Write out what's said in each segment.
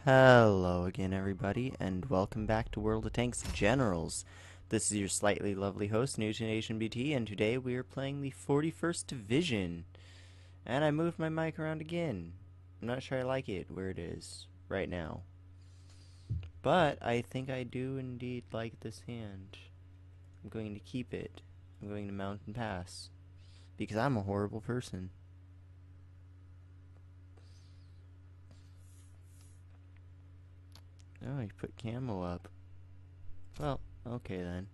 Hello again, everybody, and welcome back to World of Tanks Generals. This is your slightly lovely host, NewtPlays, and today we are playing the 41st Division. And I moved my mic around again. I'm not sure I like it where it is right now. But I think I do indeed like this hand. I'm going to keep it. I'm going to Mountain Pass. Because I'm a horrible person. Oh, you put camo up. Well, okay then.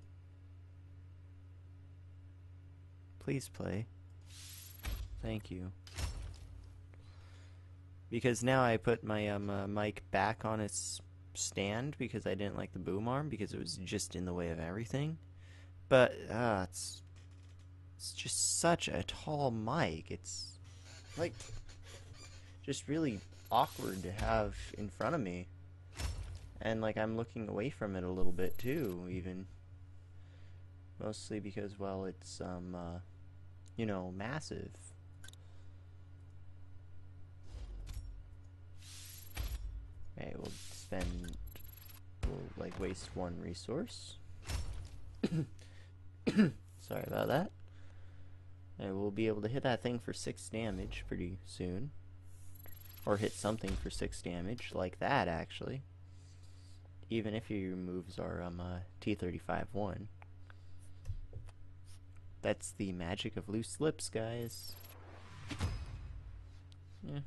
Please play. Thank you. Because now I put my mic back on its stand because I didn't like the boom arm because it was just in the way of everything. But it's just such a tall mic. It's like just really awkward to have in front of me. And like I'm looking away from it a little bit too, even. Mostly because, well, it's you know, massive. Okay, we'll like waste one resource. Sorry about that. And we'll be able to hit that thing for 6 damage pretty soon. Or hit something for 6 damage, like that actually. Even if your moves are T-35-1. That's the magic of loose lips, guys. Yeah.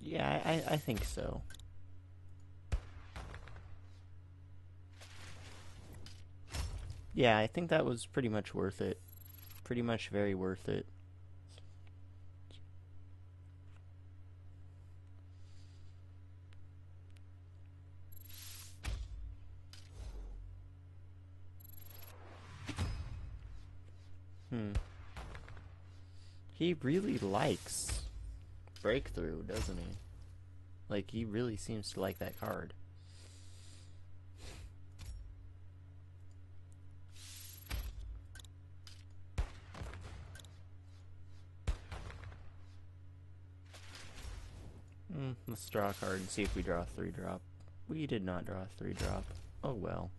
Yeah, I think so. Yeah, I think that was pretty much worth it. Pretty much very worth it. He really likes Breakthrough, doesn't he? Like, he really seems to like that card. Let's draw a card and see if we draw a 3-drop. We did not draw a 3-drop. Oh well.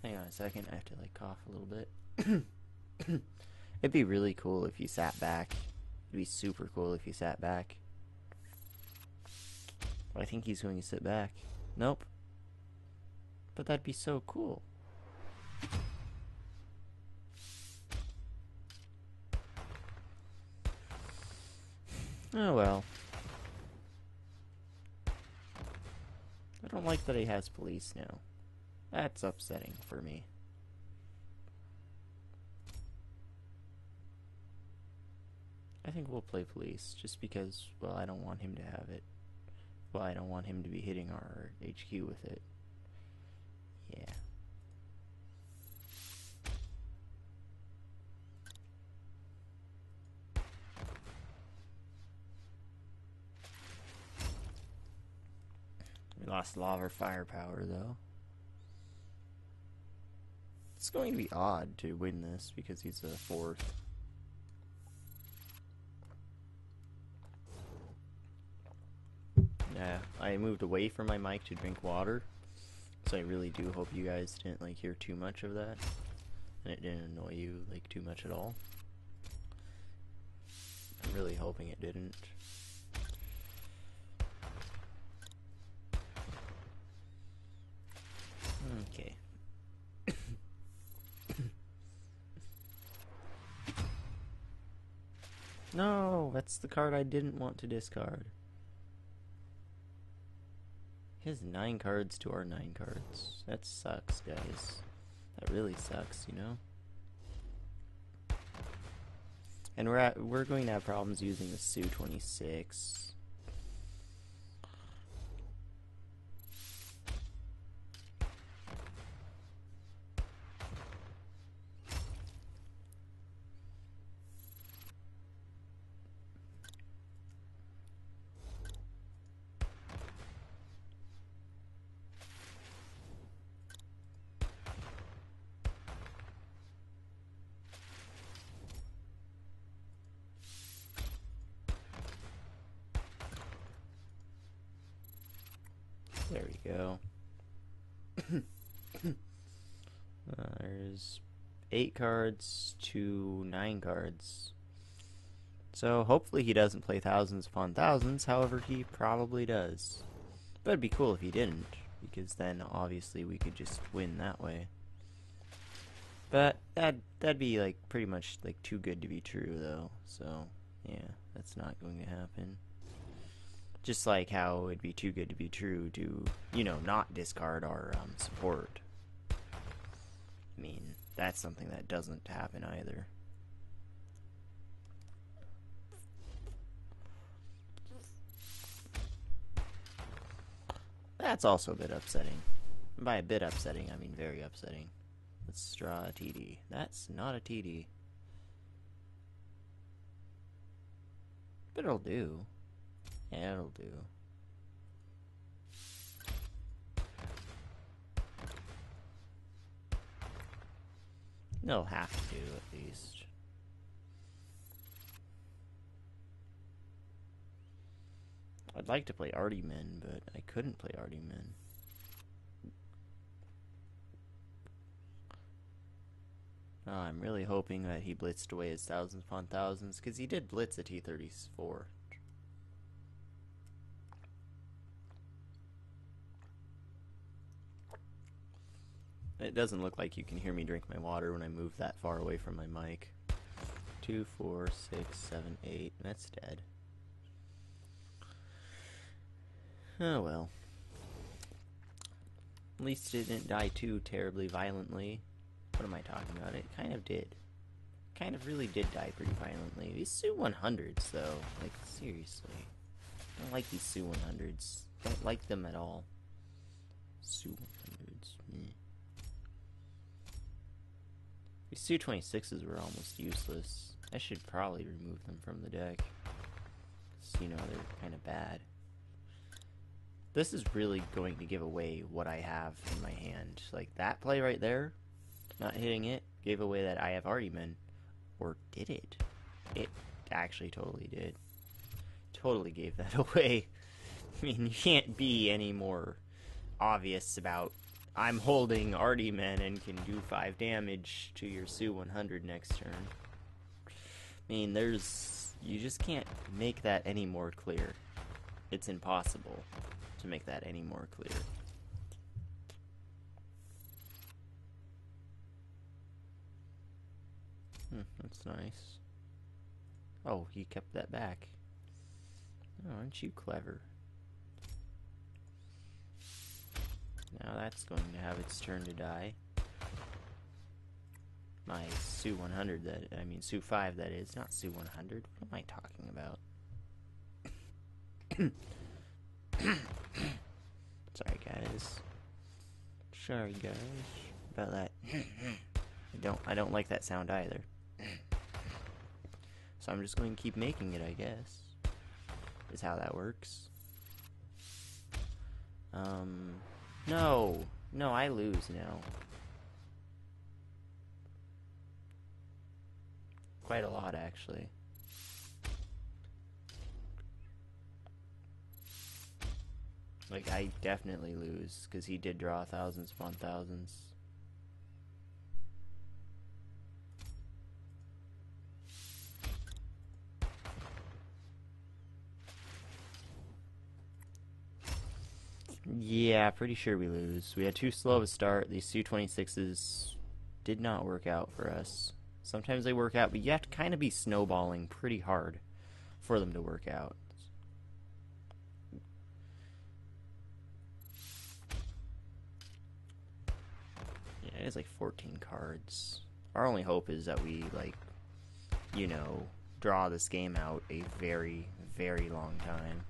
Hang on a second, I have to like cough a little bit. It'd be really cool if you sat back. It'd be super cool if you sat back. I think he's going to sit back. Nope. But that'd be so cool. Oh well. I don't like that he has police now. That's upsetting for me. I think we'll play police, just because, well, I don't want him to have it. Well, I don't want him to be hitting our HQ with it. Yeah. We lost a lot of our firepower, though. It's going to be odd to win this, because he's a 4th. Yeah, I moved away from my mic to drink water, so I really do hope you guys didn't like hear too much of that, and it didn't annoy you like too much at all. I'm really hoping it didn't. Okay. No, that's the card I didn't want to discard. He has 9 cards to our 9 cards. That sucks, guys. That really sucks, you know? And we're going to have problems using the Su-26. There we go. There's 8 cards to 9 cards. So hopefully he doesn't play thousands upon thousands, however he probably does. But it'd be cool if he didn't, because then obviously we could just win that way. But that'd be like pretty much like too good to be true though, so yeah, that's not going to happen. Just like how it'd be too good to be true to, you know, not discard our support. I mean, that's something that doesn't happen either. That's also a bit upsetting. And by a bit upsetting, I mean very upsetting. Let's draw a TD. That's not a TD. But it'll do. Yeah, it'll do. It'll have to do, at least. I'd like to play Artie Men, but I couldn't play Artie Men. Oh, I'm really hoping that he blitzed away his thousands upon thousands, because he did blitz a T-34. It doesn't look like you can hear me drink my water when I move that far away from my mic. 2, 4, 6, 7, 8. That's dead. Oh well. At least it didn't die too terribly violently. What am I talking about? It kind of did. Kind of really did die pretty violently. These Su 100s though, like seriously. I don't like these Su 100s. Don't like them at all. Su 100s. These Su 26s were almost useless. I should probably remove them from the deck. 'Cause, you know, they're kind of bad. This is really going to give away what I have in my hand. Like, that play right there, not hitting it, gave away that I have Artie Men. Or did it? It actually totally did. Totally gave that away. I mean, you can't be any more obvious about I'm holding Artie Men and can do 5 damage to your Su 100 next turn. I mean, you just can't make that any more clear. It's impossible to make that any more clear. That's nice. Oh, he kept that back. Oh, aren't you clever? Now that's going to have its turn to die. My Su 100, I mean Su 5 that is, not Su 100. What am I talking about? Sorry guys. Sorry guys about that. I don't like that sound either. So I'm just going to keep making it, I guess. Is how that works. No, I lose now. Quite a lot, actually. Like, I definitely lose, because he did draw thousands upon thousands. Yeah, pretty sure we lose. We had too slow of a start. These Su 26s did not work out for us. Sometimes they work out, but you have to kind of be snowballing pretty hard for them to work out. Yeah, it is like 14 cards. Our only hope is that we, like, you know, draw this game out a very, very long time.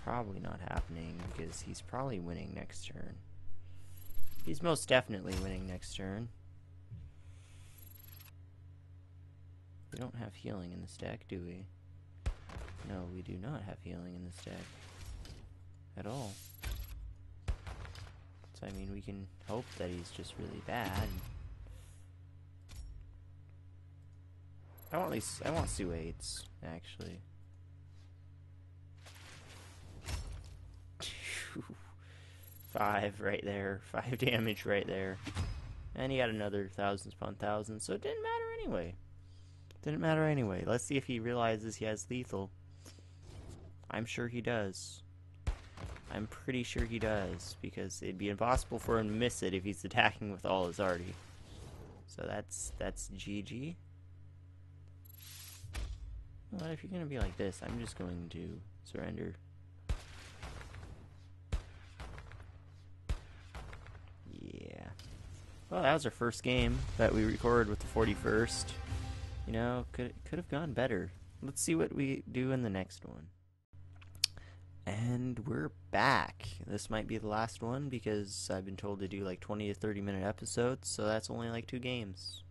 Probably not happening because he's probably winning next turn. He's most definitely winning next turn. We don't have healing in this deck, do we? No, we do not have healing in this deck. At all. So, I mean, we can hope that he's just really bad. I want Su 8s, actually. 5 right there. 5 damage right there. And he had another thousands upon thousands, so it didn't matter anyway. Didn't matter anyway. Let's see if he realizes he has lethal. I'm sure he does. I'm pretty sure he does, because it'd be impossible for him to miss it if he's attacking with all his arty. So that's GG. Well, if you're gonna be like this, I'm just going to surrender. Yeah. Well, that was our first game that we recorded with the 41st. You know, could have gone better. Let's see what we do in the next one. And we're back. This might be the last one because I've been told to do like 20 to 30 minute episodes, so that's only like 2 games.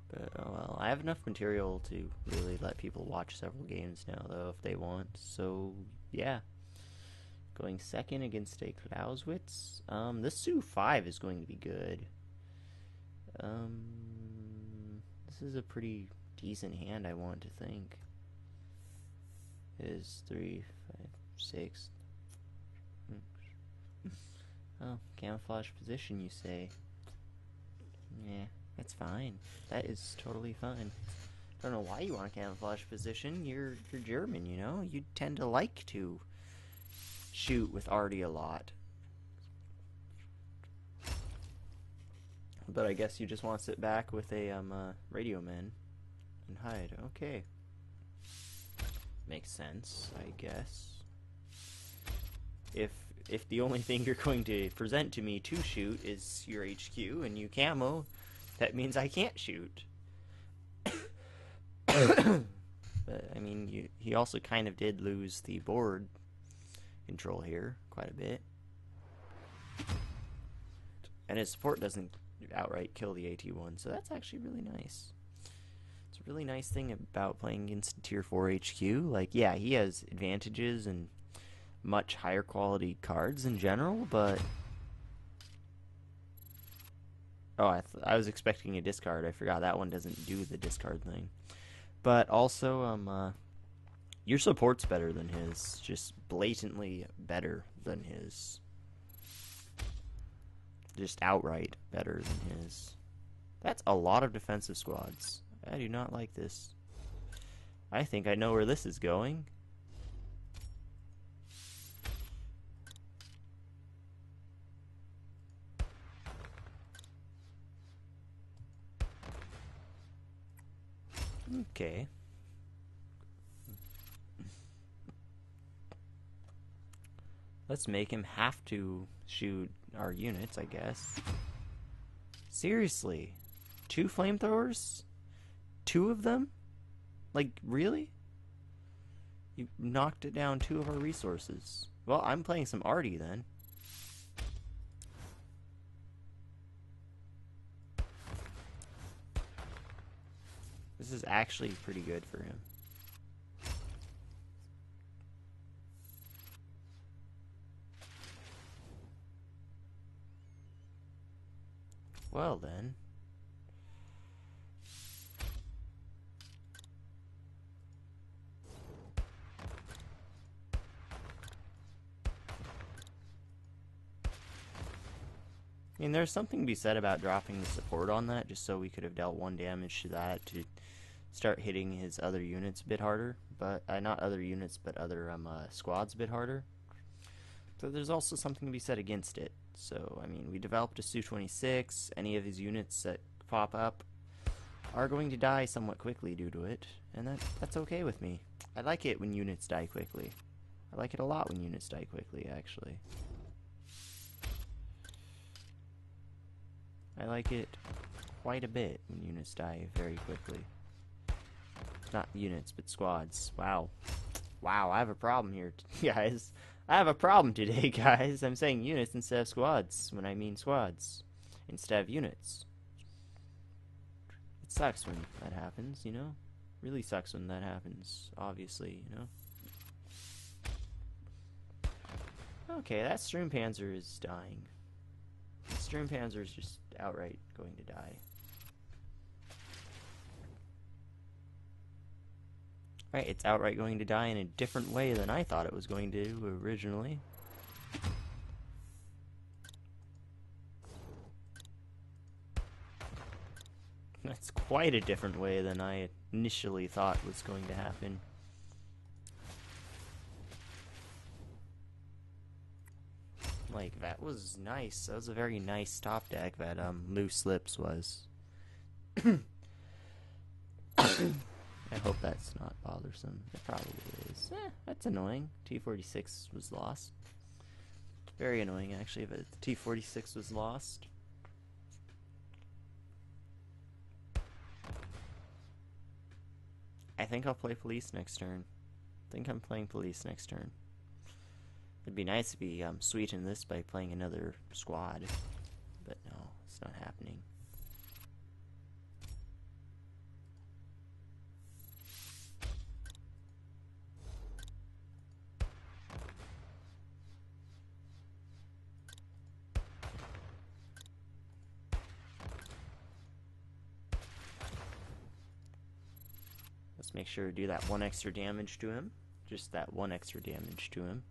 But, oh well, I have enough material to really let people watch several games now, though, if they want. So, yeah. Going second against a Clausewitz. This Sioux 5 is going to be good. This is a pretty decent hand, I want to think. Is 3, 5, 6. Oh, camouflage position, you say? Yeah, that's fine. That is totally fine. Don't know why you want a camouflage position. You're German, you know? You tend to like to shoot with arty a lot. But I guess you just want to sit back with a radio man and hide. Okay. Makes sense, I guess. If the only thing you're going to present to me to shoot is your HQ and you camo, that means I can't shoot. But I mean, he also kind of did lose the board control here quite a bit. And his support doesn't outright kill the AT1, so that's actually really nice. It's a really nice thing about playing against Tier 4 HQ. Like, yeah, he has advantages and much higher quality cards in general, but... Oh, I was expecting a discard. I forgot that one doesn't do the discard thing. But also, your support's better than his. Just blatantly better than his. Just outright better than his. That's a lot of defensive squads. I do not like this. I think I know where this is going. Okay. Let's make him have to shoot our units, I guess. Seriously? 2 flamethrowers? 2 of them? Like, really? You knocked it down 2 of our resources. Well, I'm playing some arty then. This is actually pretty good for him. Well then. I mean, there's something to be said about dropping the support on that, just so we could have dealt 1 damage to that to start hitting his other units a bit harder. But, not other units, but other squads a bit harder. So there's also something to be said against it. So, I mean, we developed a Su-26. Any of his units that pop up are going to die somewhat quickly due to it. And that's okay with me. I like it when units die quickly. I like it a lot when units die quickly, actually. I like it quite a bit when units die very quickly. Not units, but squads. Wow. Wow, I have a problem here, guys. I have a problem today, guys. I'm saying units instead of squads when I mean squads instead of units. It sucks when that happens, you know? Really sucks when that happens, obviously, you know? Okay, that Sturmpanzer is dying. The Sturmpanzer is just outright going to die. Right, it's outright going to die in a different way than I thought it was going to originally. That's quite a different way than I initially thought was going to happen. Like, that was nice. That was a very nice top deck that Loose Lips was. I hope that's not bothersome. It probably is. That's annoying. T46 was lost. Very annoying, actually, that the T46 was lost. I think I'll play police next turn. I think I'm playing police next turn. It'd be nice if we sweeten this by playing another squad. But no, it's not happening. Let's make sure to do that 1 extra damage to him. Just that 1 extra damage to him.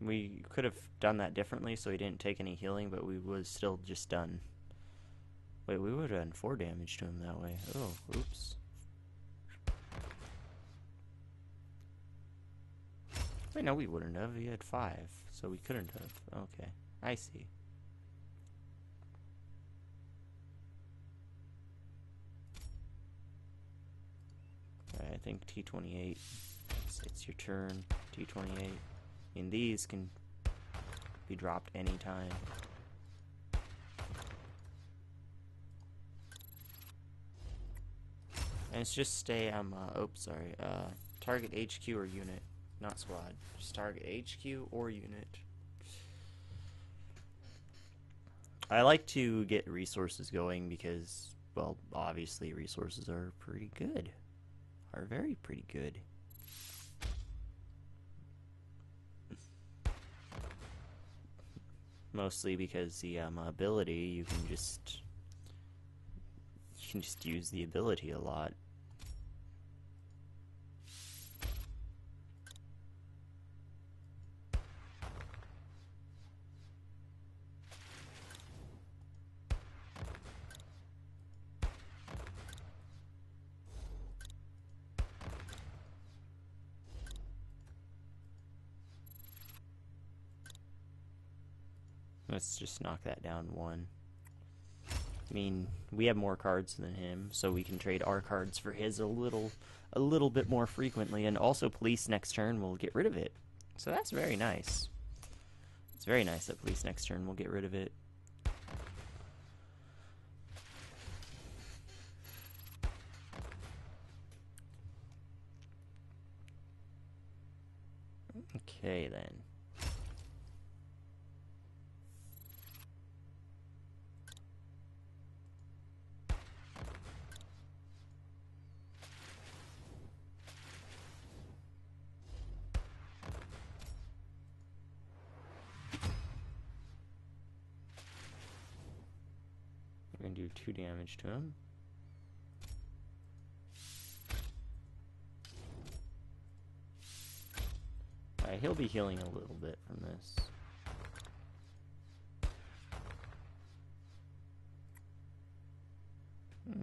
We could have done that differently so he didn't take any healing, but we was still just done. Wait, we would have done 4 damage to him that way. Oh, oops. Wait, no, we wouldn't have. He had 5, so we couldn't have. Okay, I see. Alright, I think T28. It's your turn. T28. And these can be dropped anytime. And it's just stay, target HQ or unit, not squad. Just target HQ or unit. I like to get resources going because, well, obviously resources are pretty good. Are very pretty good. Mostly because the ability, you can just use the ability a lot. Let's just knock that down 1. I mean, we have more cards than him, so we can trade our cards for his a little bit more frequently, and also police next turn will get rid of it. So that's very nice. It's very nice that police next turn will get rid of it. Okay, then. We're going to do 2 damage to him. Alright, he'll be healing a little bit from this.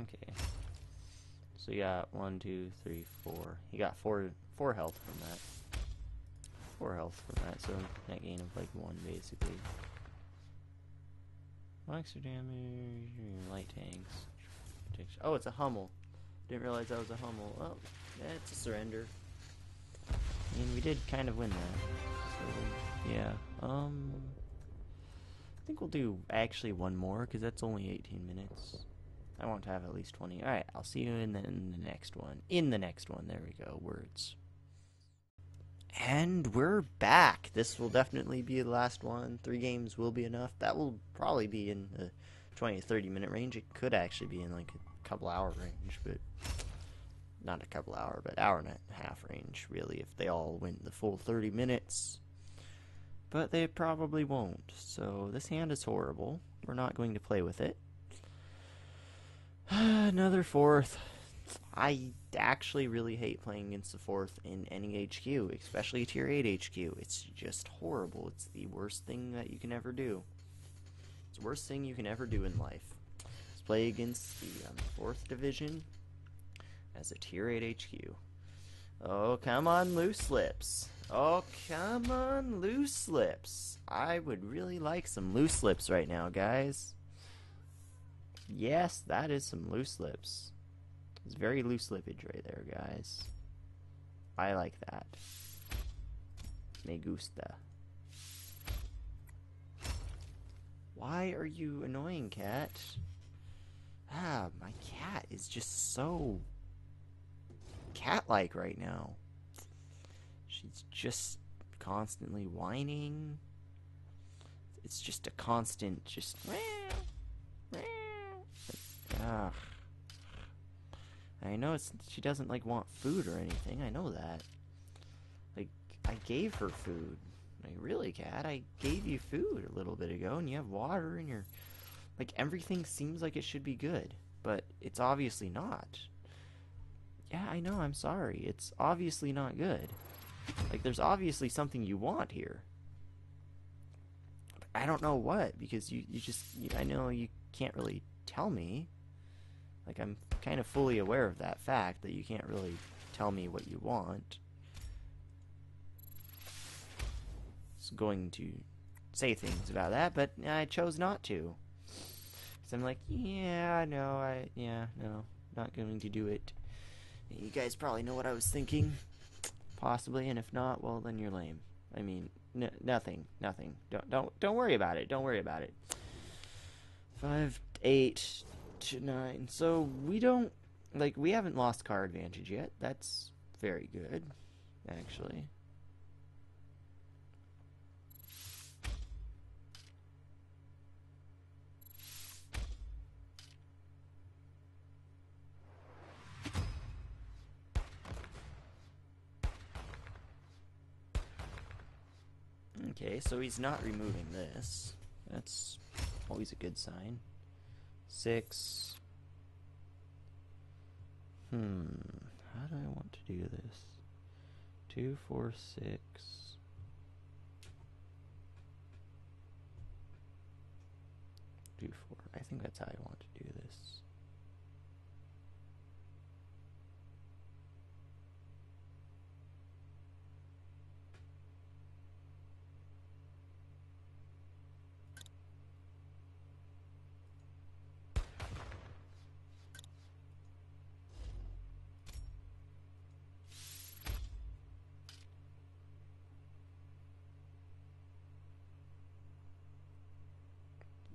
Okay. So you got 1, 2, 3, 4. He got 4 health from that. 4 health from that, so net gain of like 1 basically. 1 extra damage, light tanks. Oh, it's a Hummel. Didn't realize that was a Hummel. Oh, yeah, it's a surrender. I mean, we did kind of win that. So, yeah. I think we'll do actually 1 more, because that's only 18 minutes. I want to have at least 20. Alright, I'll see you in the next one. In the next one, there we go, words. And we're back. This will definitely be the last one. 3 games will be enough. That will probably be in the 20 to 30 minute range. It could actually be in like a couple hour range, but not a couple hour, but hour and a half range, really, if they all went the full 30 minutes. But they probably won't. So this hand is horrible. We're not going to play with it. Another 4th. I actually really hate playing against the fourth in any HQ, especially tier 8 HQ. It's just horrible. It's the worst thing that you can ever do. It's the worst thing you can ever do in life. Is play against the 4th division as a tier 8 HQ. Oh, come on, loose lips. Oh, come on, loose lips. I would really like some loose lips right now, guys. Yes, that is some loose lips. It's very loose lippage right there, guys. I like that. Me gusta. Why are you annoying, cat? Ah, my cat is just so cat-like right now. She's just constantly whining. It's just a constant, just... Ah. I know she doesn't like want food or anything. I know that. Like, I gave her food. Like, really, cat? I gave you food a little bit ago, and you have water, and you're like, everything seems like it should be good, but it's obviously not. Yeah, I know. I'm sorry. It's obviously not good. Like, there's obviously something you want here. But I don't know what, because I know you can't really tell me. Like, I'm kind of fully aware of that fact that you can't really tell me what you want. I was going to say things about that, but I chose not to. Because I'm like, yeah, no, no, not going to do it. You guys probably know what I was thinking. Possibly, and if not, well, then you're lame. I mean, nothing. Don't worry about it. Don't worry about it. 5, 8... to 9. So we don't, like, we haven't lost car advantage yet. That's very good, actually. Okay, so he's not removing this. That's always a good sign. 6. How do I want to do this? 2, 4, 6. 2, 4. I think that's how I want to do this.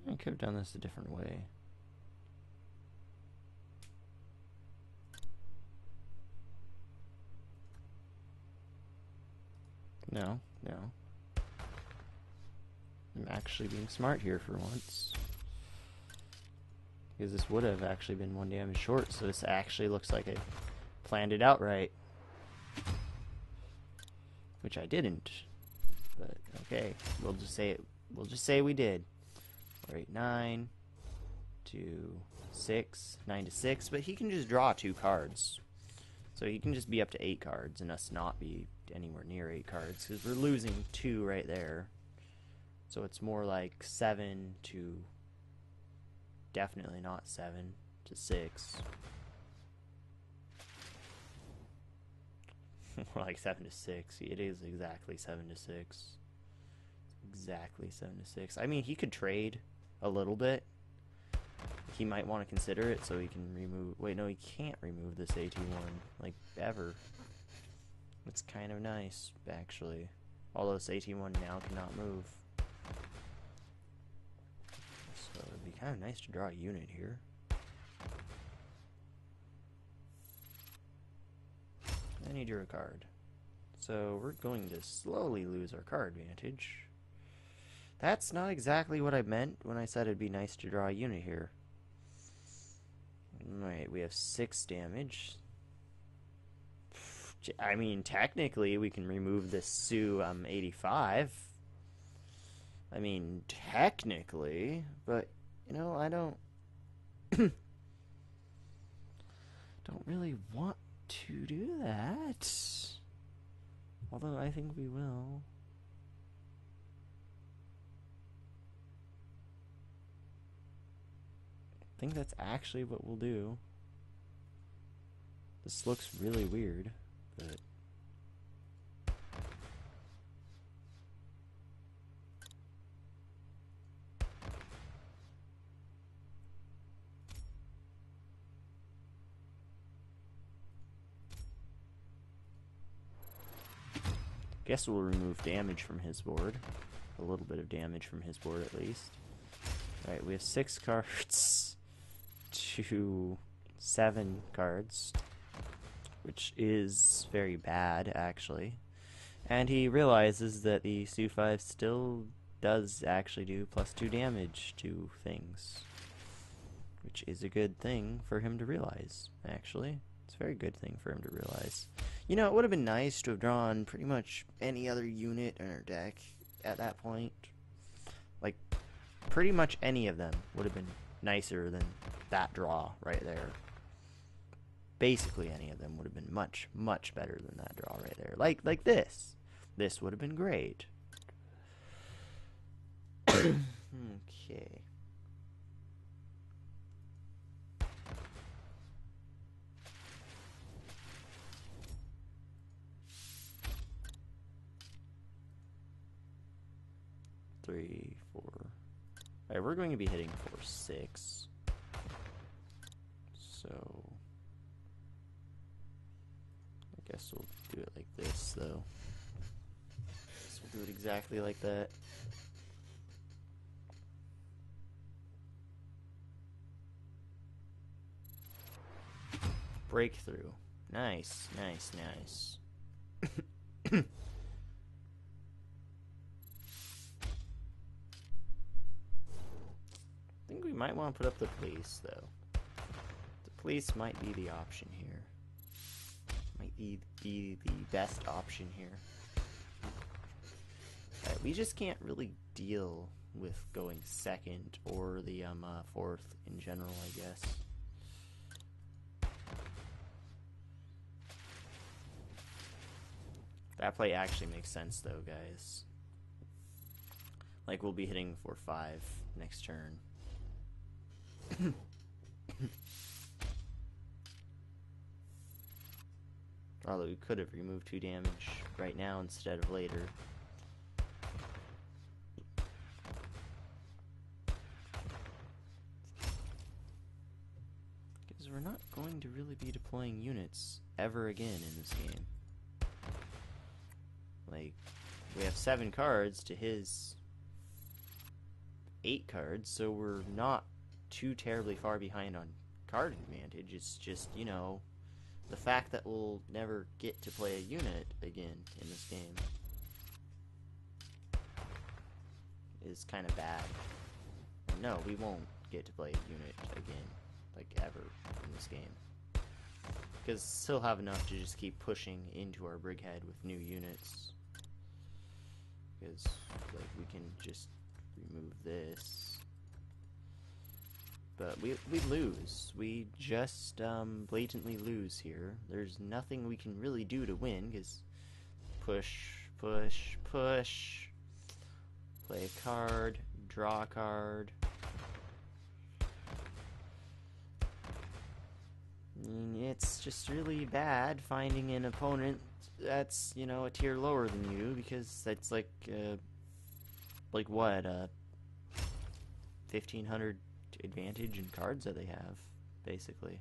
I could have done this a different way. No. I'm actually being smart here for once. Because this would have actually been 1 damage short, so this actually looks like I planned it out right. Which I didn't. But okay, we'll just say we did. 4, 8, 9 to 6, 9 to 6, but he can just draw 2 cards. So he can just be up to 8 cards and us not be anywhere near 8 cards, because we're losing 2 right there. So it's more like 7 to, definitely not 7 to 6. More like 7 to 6. It is exactly 7 to 6. Exactly 7 to 6. I mean, he could trade a little bit. He might want to consider it so he can remove... Wait, no, he can't remove this AT1, like, ever. It's kind of nice, actually. Although this AT1 now cannot move. So it'd be kind of nice to draw a unit here. And he drew a card. So we're going to slowly lose our card advantage. That's not exactly what I meant when I said it'd be nice to draw a unit here. Alright, we have 6 damage. I mean, technically, we can remove this Su 85. I mean, technically, but, you know, I don't... Don't really want to do that. Although I think we will. I think that's actually what we'll do. This looks really weird, but... Guess we'll remove damage from his board. A little bit of damage from his board at least. Alright, we have 6 cards to 7 cards, which is very bad, actually. And he realizes that the Su-5 still does actually do +2 damage to things, which is a good thing for him to realize, actually. It's a very good thing for him to realize. You know, it would have been nice to have drawn pretty much any other unit in our deck at that point. Like, pretty much any of them would have been nicer than that draw right there. Basically any of them would have been much, much better than that draw right there. Like this. This would have been great. Okay. Three, 4. Alright, we're going to be hitting for 6. So I guess we'll do it like this, though. So we'll do it exactly like that. Breakthrough. Nice, nice, nice. I think we might want to put up the police, though. The police might be the option here. Might be the best option here. We just can't really deal with going second or the 4th in general, I guess. That play actually makes sense, though, guys. Like, we'll be hitting for 5 next turn. Although we could have removed 2 damage right now instead of later. Because we're not going to really be deploying units ever again in this game. Like, we have 7 cards to his 8 cards, so we're not too terribly far behind on card advantage. It's just, you know, the fact that we'll never get to play a unit again in this game is kind of bad. No, we won't get to play a unit again, like, ever in this game. Because still have enough to just keep pushing into our Brighead with new units. Because, like, we can just remove this. But we lose. We just blatantly lose here. There's nothing we can really do to win, because push, push, push. Play a card, draw a card. It's just really bad finding an opponent that's, you know, a tier lower than you, because that's like what, 1,500 advantage in cards that they have, basically.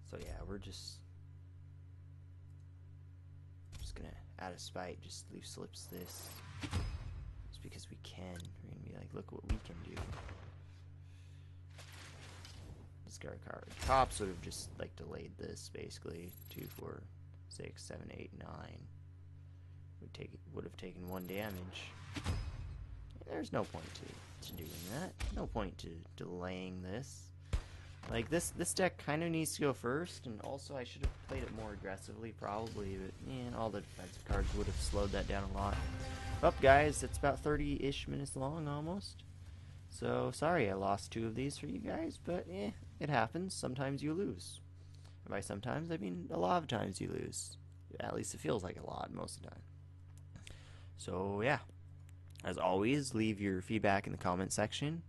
So yeah, we're just gonna, out of spite, just leave slips this. Just because we can. We're gonna be like, look what we can do. Discard card. Cops would have just, like, delayed this, basically. 2, 4, 6, 7, 8, 9. Would have taken 1 damage. There's no point to doing that. No point to delaying this. Like, this deck kind of needs to go first, and also I should have played it more aggressively, probably, but, yeah, all the defensive cards would have slowed that down a lot. Up, guys, it's about 30-ish minutes long, almost. So sorry I lost 2 of these for you guys, but it happens. Sometimes you lose. And by sometimes, I mean a lot of times you lose. At least it feels like a lot most of the time. So yeah, as always, leave your feedback in the comment section.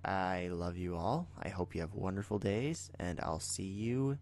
I love you all. I hope you have wonderful days, and I'll see you